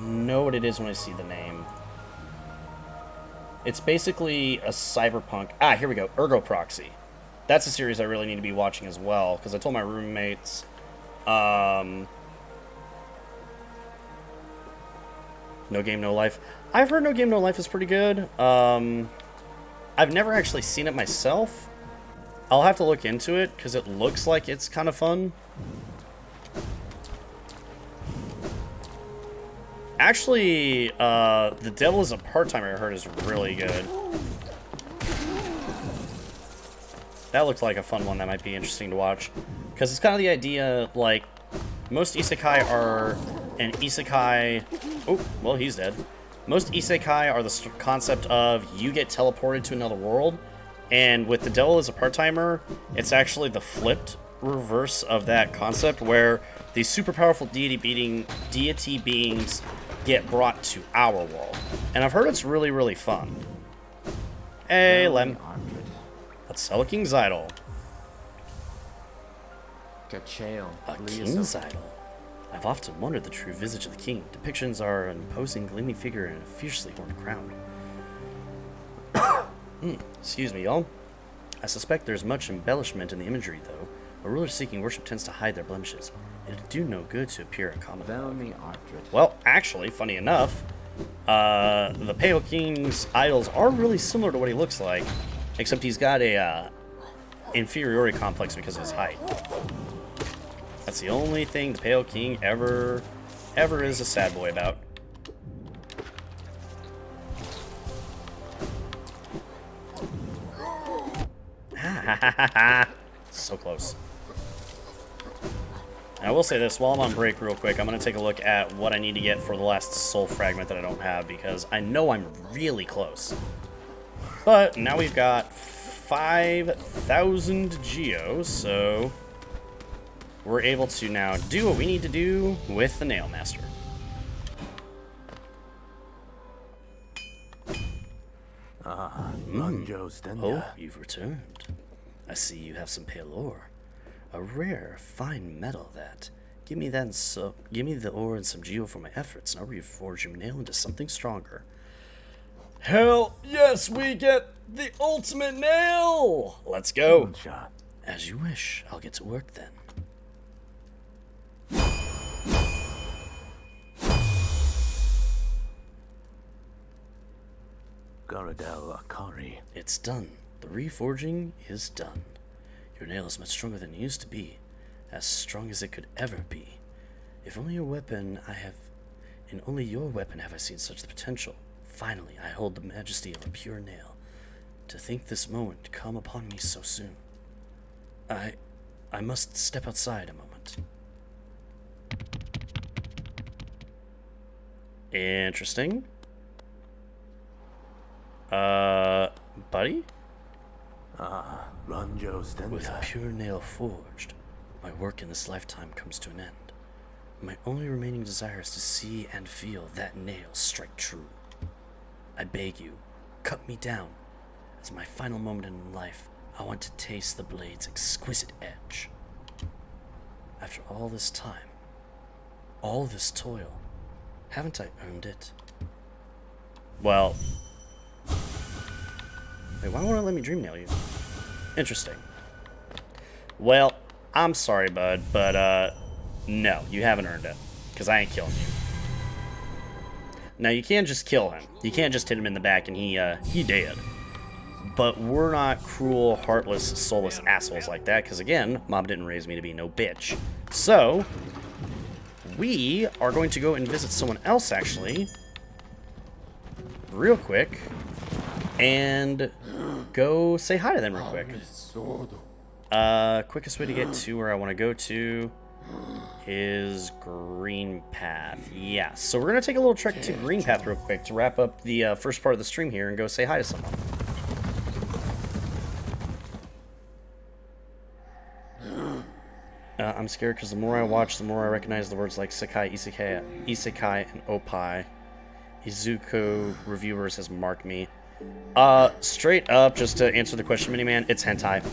[SPEAKER 1] know what it is when I see the name. It's basically a cyberpunk... Ah, here we go. Ergo Proxy. That's a series I really need to be watching as well, because I told my roommates... No Game, No Life. I've heard No Game, No Life is pretty good. I've never actually seen it myself. I'll have to look into it, because it looks like it's kind of fun. Actually, The Devil is a Part-Timer I heard is really good. That looked like a fun one that might be interesting to watch. Because it's kind of the idea, like, most isekai are an isekai... Oh, well, he's dead. Most isekai are the concept of you get teleported to another world, and with The Devil as a Part-Timer, it's actually the flipped reverse of that concept, where these super powerful deity beings get brought to our world. And I've heard it's really, really fun. Hey, Lem. Let's sell a King's Idol. A King's Idol? I've often wondered the true visage of the king. Depictions are an imposing, gleaming figure and a fiercely horned crown. Excuse me, y'all. I suspect there's much embellishment in the imagery, though. A ruler seeking worship tends to hide their blemishes. It'd do no good to appear in common. Well, actually, funny enough, the Pale King's idols are really similar to what he looks like, except he's got a inferiority complex because of his height. That's the only thing the Pale King ever is a sad boy about. Ha ha ha ha ha! So close. And I will say this, while I'm on break real quick, I'm going to take a look at what I need to get for the last soul fragment that I don't have, because I know I'm really close. But now we've got 5,000 geos, so we're able to now do what we need to do with the Nail Master. Oh, you've returned. I see you have some pale ore. A rare, fine metal that. Give me the ore and some geo for my efforts, and I'll reforge your nail into something stronger. Hell yes, we get the ultimate nail! Let's go. As you wish, I'll get to work then. It's done. The reforging is done. Your nail is much stronger than it used to be. As strong as it could ever be. If only your weapon in only your weapon have I seen such the potential. Finally, I hold the majesty of a pure nail. To think this moment come upon me so soon. I must step outside a moment. Interesting. Buddy? With a pure nail forged, my work in this lifetime comes to an end. My only remaining desire is to see and feel that nail strike true. I beg you, cut me down. As my final moment in life, I want to taste the blade's exquisite edge. After all this time, all this toil, haven't I earned it? Well... Wait, why won't it let me dream nail you? Interesting. Well, I'm sorry, bud, but, no, you haven't earned it. Because I ain't killing you. Now, you can't just kill him. You can't just hit him in the back and he dead. But we're not cruel, heartless, soulless assholes like that, because, again, Mom didn't raise me to be no bitch. So, we are going to go and visit someone else, actually, real quick, and go say hi to them real quick. Quickest way to get to where I want to go to is Green Path. Yeah, so we're going to take a little trek to Green Path real quick to wrap up the first part of the stream here and go say hi to someone. I'm scared because the more I watch, the more I recognize the words like Sekai, Isekai, and Opai. Izuku Reviewers has marked me. Straight up, just to answer the question, Miniman, it's hentai.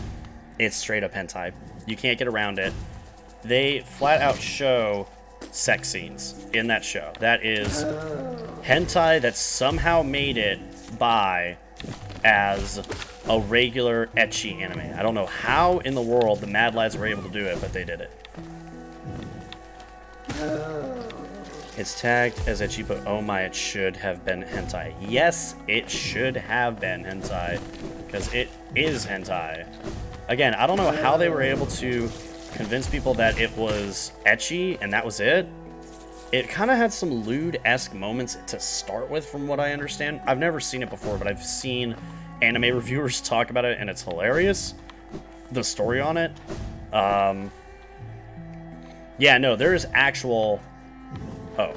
[SPEAKER 1] It's straight up hentai. You can't get around it. They flat out show sex scenes in that show. That is hentai that somehow made it by as a regular ecchi anime. I don't know how in the world the Mad Lads were able to do it, but they did it. It's tagged as ecchi, but oh my, it should have been hentai. Yes, it should have been hentai, because it is hentai. Again, I don't know how they were able to convince people that it was ecchi, and that was it. It kind of had some lewd-esque moments to start with, from what I understand. I've never seen it before, but I've seen anime reviewers talk about it, and it's hilarious. The story on it. Yeah, no, there is actual... Oh.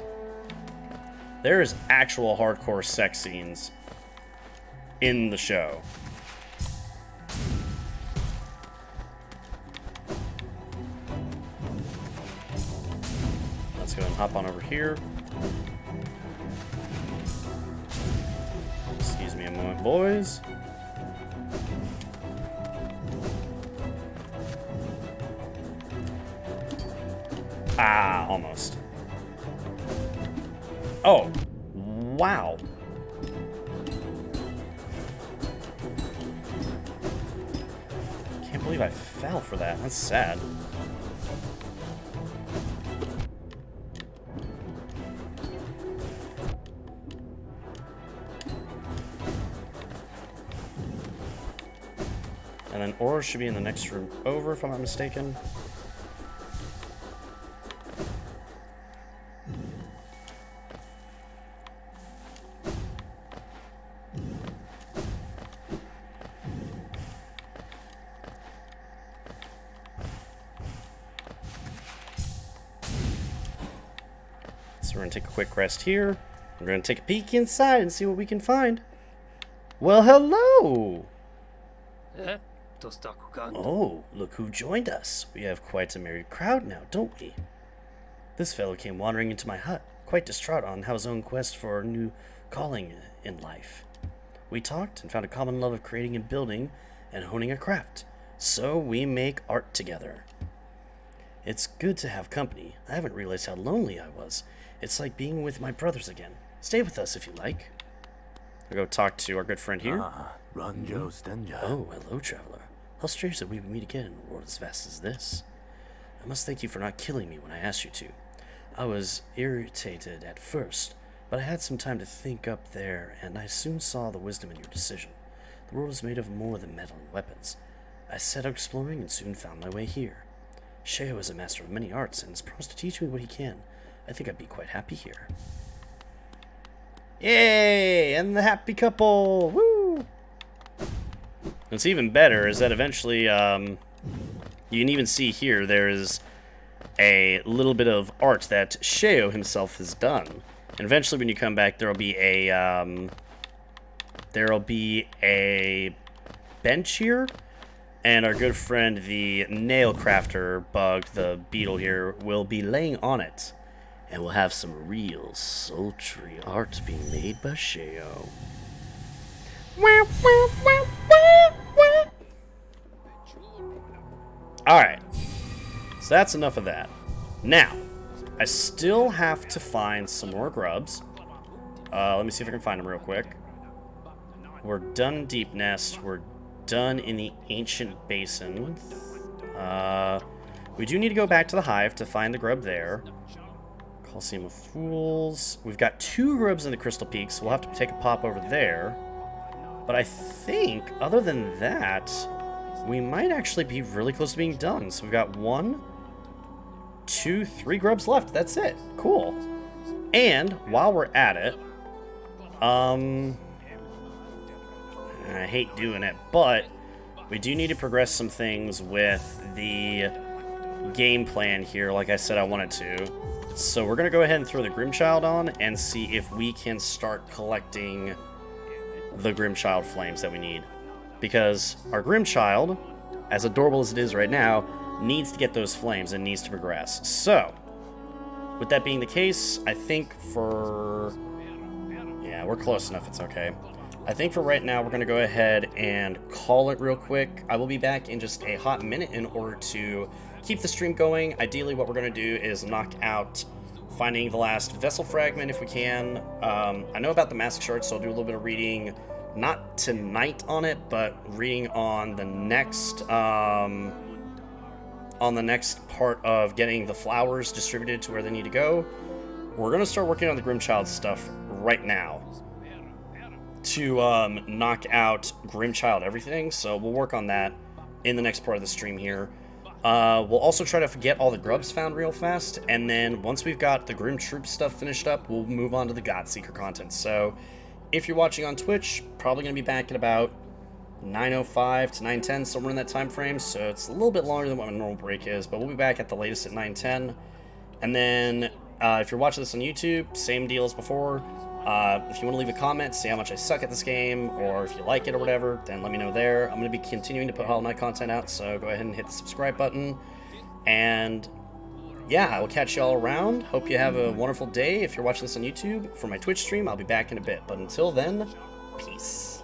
[SPEAKER 1] There is actual hardcore sex scenes in the show. Let's go and hop on over here. Excuse me a moment, boys. Ah, almost. Oh, wow. Can't believe I fell for that. That's sad. And then Aura should be in the next room over, if I'm not mistaken. So we're going to take a quick rest here. We're going to take a peek inside and see what we can find. Well, hello! Oh, look who joined us. We have quite a merry crowd now, don't we? This fellow came wandering into my hut, quite distraught on his own quest for a new calling in life. We talked and found a common love of creating and building and honing a craft, so we make art together. It's good to have company. I haven't realized how lonely I was. It's like being with my brothers again. Stay with us if you like. I'll go talk to our good friend here. Oh, hello, traveler. How strange that we would meet again in a world as vast as this. I must thank you for not killing me when I asked you to. I was irritated at first, but I had some time to think up there, and I soon saw the wisdom in your decision. The world is made of more than metal and weapons. I set out exploring and soon found my way here. Sheo is a master of many arts and has promised to teach me what he can. I think I'd be quite happy here. Yay! And the happy couple! Woo! What's even better is that eventually, you can even see here, there's a little bit of art that Sheo himself has done. And eventually when you come back, there'll be a bench here. And our good friend, the nail crafter bug, the beetle here, will be laying on it. And we'll have some real sultry art being made by Sheo. Alright. So that's enough of that. Now, I still have to find some more grubs. Let me see if I can find them real quick. We're done in Deep Nest. We're done in the Ancient Basin. We do need to go back to the Hive to find the grub there. Coliseum of Fools. We've got 2 grubs in the Crystal Peaks, so we'll have to take a pop over there. But I think, other than that, we might actually be really close to being done. So we've got 1, 2, 3 grubs left. That's it. Cool. And while we're at it, I hate doing it, but we do need to progress some things with the game plan here, like I said I wanted to. So we're going to go ahead and throw the Grimchild on and see if we can start collecting the Grimchild flames that we need. Because our Grimchild, as adorable as it is right now, needs to get those flames and needs to progress. So, with that being the case, I think for... yeah, we're close enough, it's okay. I think for right now, we're going to go ahead and call it real quick. I will be back in just a hot minute in order to keep the stream going. Ideally, what we're going to do is knock out finding the last vessel fragment if we can. I know about the mask shard, so I'll do a little bit of reading, not tonight on it, but reading on the next part of getting the flowers distributed to where they need to go. We're going to start working on the Grimchild stuff right now to knock out Grimchild everything, so we'll work on that in the next part of the stream here. We'll also try to get all the grubs found real fast, and then once we've got the Grim Troop stuff finished up, we'll move on to the Godseeker content. So, if you're watching on Twitch, probably going to be back at about 9:05 to 9:10, somewhere in that time frame, so it's a little bit longer than what my normal break is, but we'll be back at the latest at 9:10. And then, if you're watching this on YouTube, same deal as before. If you want to leave a comment, say how much I suck at this game, or if you like it or whatever, then let me know there. I'm going to be continuing to put Hollow Knight content out, so go ahead and hit the subscribe button. And yeah, I will catch you all around. Hope you have a wonderful day. If you're watching this on YouTube, for my Twitch stream, I'll be back in a bit. But until then, peace.